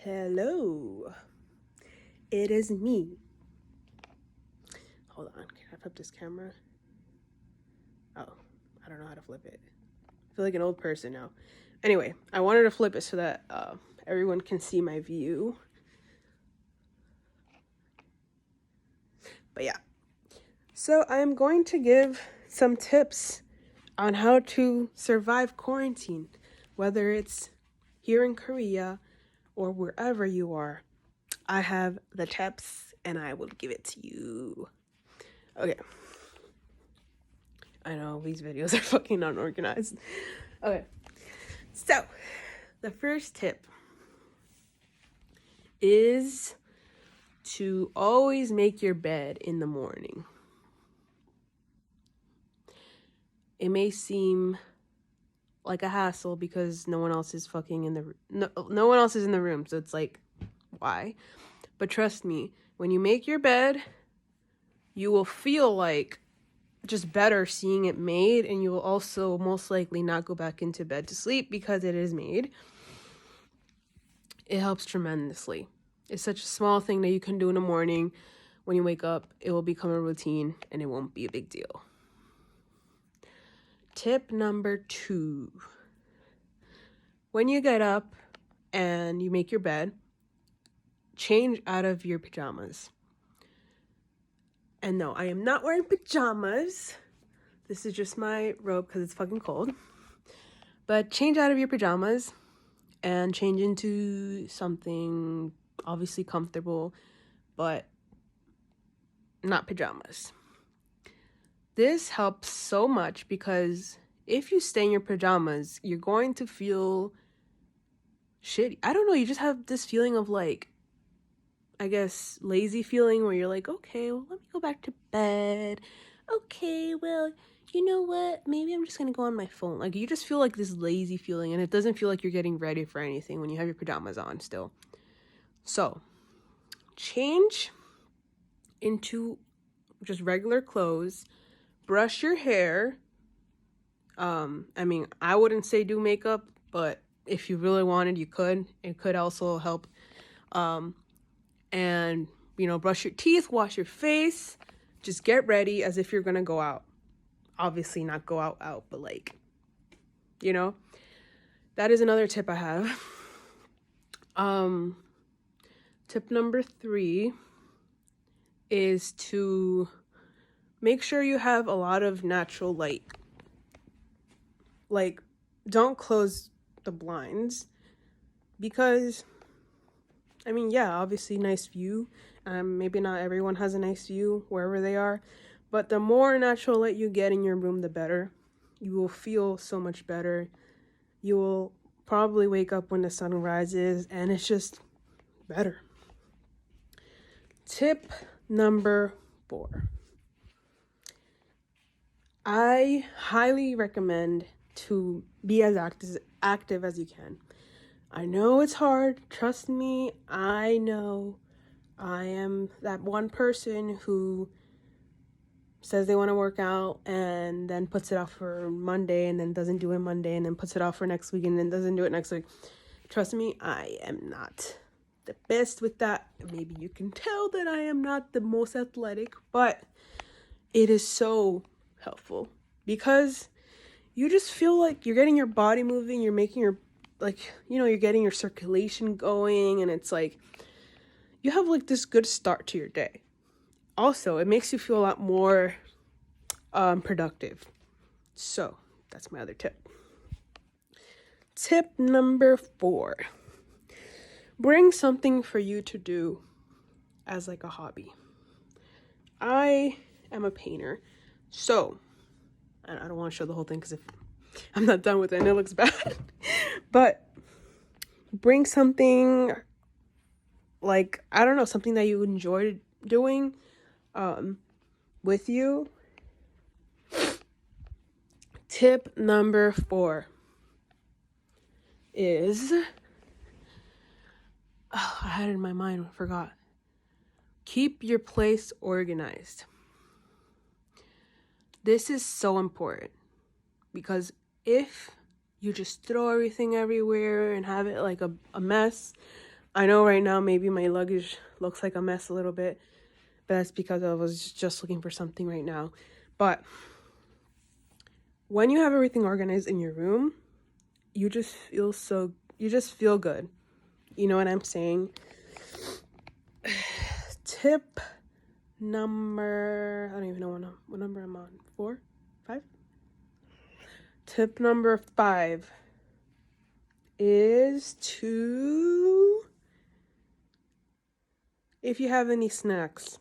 Hello, it is me. Hold on, can I flip this camera? Oh, I don't know how to flip it. I feel like an old person now. Anyway, I wanted to flip it so that everyone can see my view. But yeah, so I'm going to give some tips on how to survive quarantine, whether it's here in Korea or wherever you are. I have the tips and I will give it to you. Okay. I know these videos are fucking unorganized. Okay. So, the first tip is to always make your bed in the morning. It may seem like a hassle because no one else is fucking in the no one else is in the room, so it's like, why? But trust me, when you make your bed, you will feel like just better seeing it made, and you will also most likely not go back into bed to sleep because it is made. It helps tremendously. It's such a small thing that you can do in the morning. When you wake up, it will become a routine and it won't be a big deal. Tip number 2. When you get up and you make your bed, change out of your pajamas. And no, I am not wearing pajamas. This is just my robe because it's fucking cold. But change out of your pajamas and change into something obviously comfortable, but not pajamas. This helps so much because if you stay in your pajamas, you're going to feel shitty. I don't know, you just have this feeling of like, I guess, lazy feeling where you're like, okay, well, let me go back to bed. Okay, well, you know what? Maybe I'm just gonna go on my phone. Like, you just feel like this lazy feeling, and it doesn't feel like you're getting ready for anything when you have your pajamas on still. So, change into just regular clothes. Brush your hair. I mean, I wouldn't say do makeup, but if you really wanted, you could. It could also help. And, brush your teeth, wash your face. Just get ready as if you're gonna go out. Obviously not go out, but like, that is another tip I have. Tip number 3 is to make sure you have a lot of natural light. Like, don't close the blinds because, I mean, yeah, obviously nice view. Maybe not everyone has a nice view wherever they are, but the more natural light you get in your room, the better. You will feel so much better. You will probably wake up when the sun rises, and it's just better. Tip number 4. I highly recommend to be as active as you can. I know it's hard. Trust me, I know. I am that one person who says they want to work out and then puts it off for Monday and then doesn't do it Monday and then puts it off for next week and then doesn't do it next week. Trust me, I am not the best with that. Maybe you can tell that I am not the most athletic, but it is so helpful because you just feel like you're getting your body moving, you're making your, you're getting your circulation going, and it's like you have like this good start to your day. Also, it makes you feel a lot more productive. So that's my other tip. Tip number 4. Bring something for you to do as like a hobby. I am a painter, so I don't want to show the whole thing because if I'm not done with it and it looks bad. But bring something like, I don't know, something that you enjoy doing with you. Tip number 4 is, I had it in my mind, I forgot. Keep your place organized. This is so important because if you just throw everything everywhere and have it like a mess, I know right now maybe my luggage looks like a mess a little bit, but that's because I was just looking for something right now. But when you have everything organized in your room, you just feel good. You know what I'm saying? Tip number, I don't even know what number I'm on. 4? 5? Tip number 5 is to, if you have any snacks,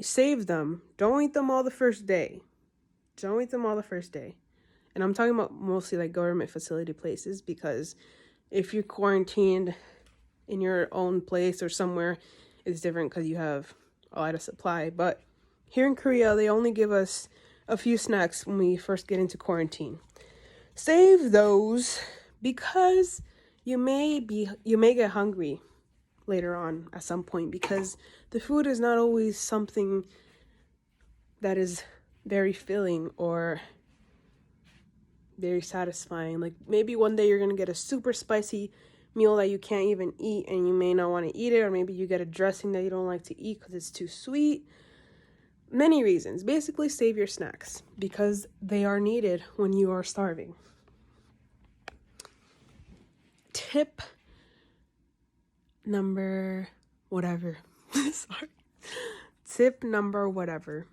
save them. Don't eat them all the first day. Don't eat them all the first day. And I'm talking about mostly like government facility places, because if you're quarantined in your own place or somewhere, it's different because you have a lot of supply. But here in Korea, they only give us a few snacks when we first get into quarantine. Save those, because you may get hungry later on at some point, because the food is not always something that is very filling or very satisfying. Like maybe one day you're gonna get a super spicy meal that you can't even eat, and you may not want to eat it, or maybe you get a dressing that you don't like to eat because it's too sweet. Many reasons. Basically, save your snacks because they are needed when you are starving. Tip number whatever. Sorry. Tip number whatever.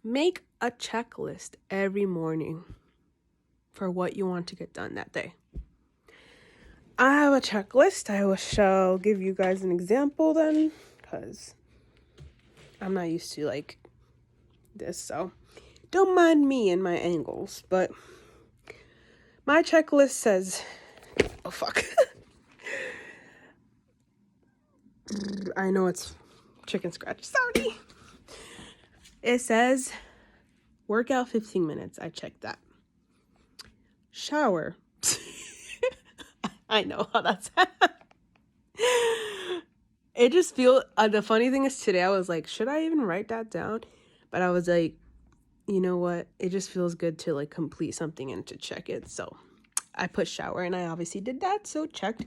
Make a checklist every morning for what you want to get done that day. I have a checklist. I shall give you guys an example then, because I'm not used to like this, so don't mind me and my angles. But my checklist says, oh fuck. I know it's chicken scratch. Sorry. It says workout 15 minutes. I checked that. Shower. I know how that's. It just feels. The funny thing is, today I was like, should I even write that down? But I was like, you know what? It just feels good to like complete something and to check it. So I put shower, and I obviously did that. So checked.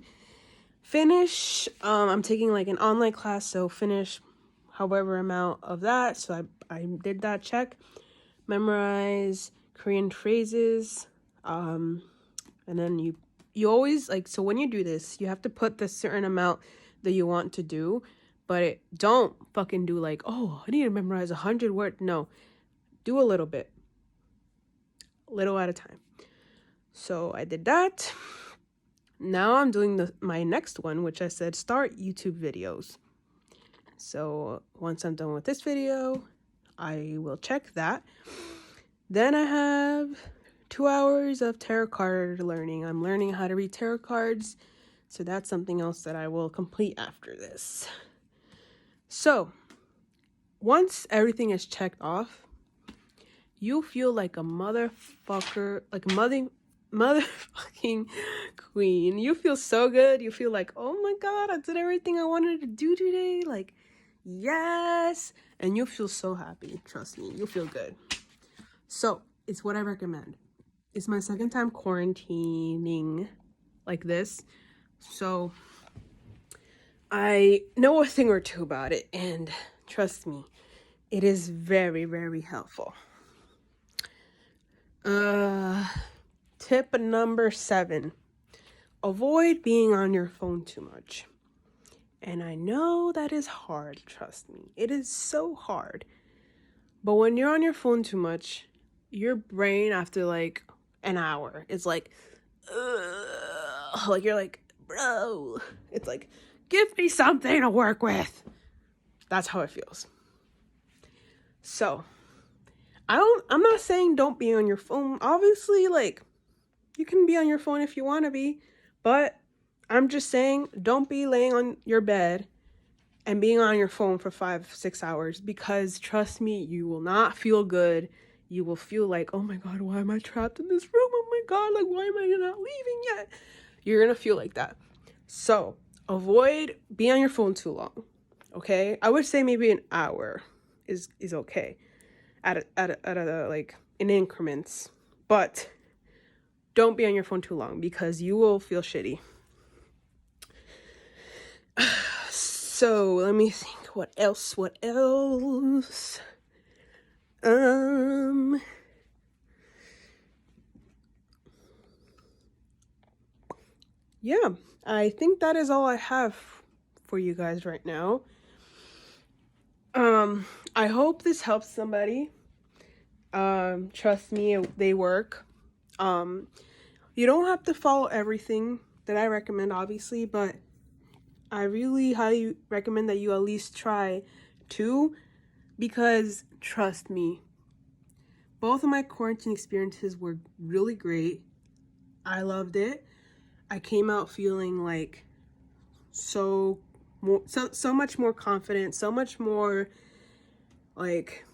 Finish. I'm taking like an online class, so finish however amount of that. So I did that. Check. Memorize Korean phrases. And then you always like, so when you do this, you have to put the certain amount that you want to do, but don't fucking do like, oh, I need to memorize 100 words. No, do a little bit, little at a time. So I did that. Now I'm doing my next one, which I said start YouTube videos. So once I'm done with this video, I will check that. Then I have 2 hours of tarot card learning. I'm learning how to read tarot cards. So that's something else that I will complete after this. So once everything is checked off, you feel like a motherfucker, like a motherfucking queen. You feel so good. You feel like, oh my God, I did everything I wanted to do today. Like, yes. And you feel so happy. Trust me, you feel good. So it's what I recommend. It's my second time quarantining like this, so I know a thing or two about it, and trust me, it is very, very helpful. Tip number 7, avoid being on your phone too much. And I know that is hard, trust me. It is so hard. But when you're on your phone too much, your brain after like an hour is like, ugh. Like you're like, bro, it's like, give me something to work with. That's how it feels. So I'm not saying don't be on your phone. Obviously, like, you can be on your phone if you want to be, but I'm just saying don't be laying on your bed and being on your phone for 5-6 hours, because trust me, you will not feel good. You will feel like, oh my God, why am I trapped in this room? Oh my God, like, why am I not leaving yet? You're going to feel like that. So avoid being on your phone too long. Okay. I would say maybe an hour is okay at a like in increments, but don't be on your phone too long because you will feel shitty. So let me think, what else? Yeah, I think that is all I have for you guys right now. I hope this helps somebody. Trust me, they work. You don't have to follow everything that I recommend, obviously, but I really highly recommend that you at least try 2, because trust me, both of my quarantine experiences were really great. I loved it. I came out feeling like so much more confident, so much more like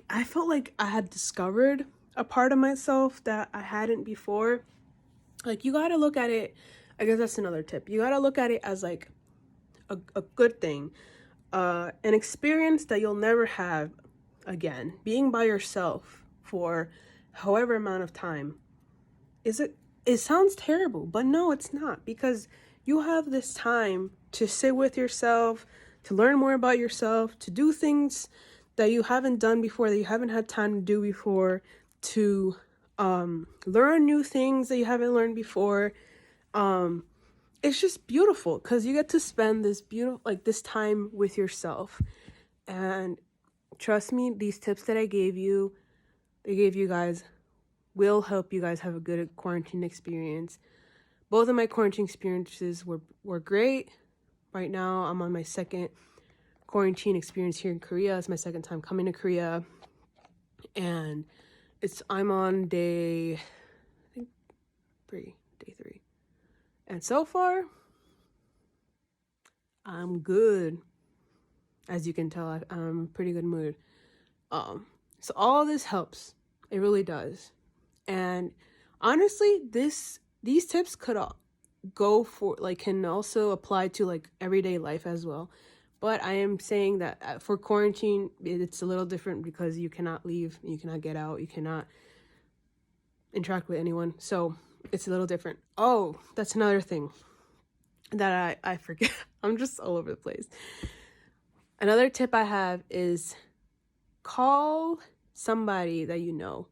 I felt like I had discovered a part of myself that I hadn't before. Like, you gotta look at it, I guess that's another tip. You gotta look at it as like a good thing, an experience that you'll never have again. Being by yourself for however amount of time, it sounds terrible, but no, it's not, because you have this time to sit with yourself, to learn more about yourself, to do things that you haven't done before, that you haven't had time to do before, to learn new things that you haven't learned before. It's just beautiful because you get to spend this time with yourself. And trust me, these tips that I gave you guys, will help you guys have a good quarantine experience. Both of my quarantine experiences were great. Right now, I'm on my second quarantine experience here in Korea. It's my second time coming to Korea. And I'm on day 3. And so far, I'm good. As you can tell, I'm in a pretty good mood. So all this helps. It really does. And honestly, these tips could go for can also apply to like everyday life as well. But I am saying that for quarantine, it's a little different because you cannot leave, you cannot get out, you cannot interact with anyone. So it's a little different. Oh, that's another thing that I forget. I'm just all over the place. Another tip I have is call somebody that you know,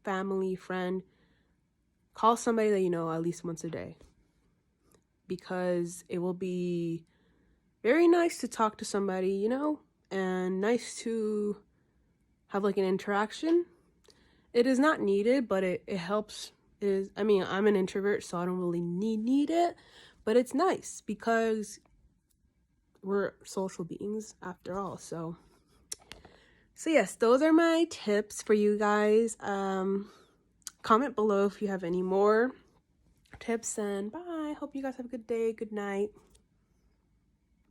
family, friend. Call somebody that you know at least once a day, because it will be very nice to talk to somebody, and nice to have like an interaction. It is not needed, but it helps. I'm an introvert, so I don't really need it, but it's nice because we're social beings after all. So yes, those are my tips for you guys. Comment below if you have any more tips, and bye. Hope you guys have a good day. Good night.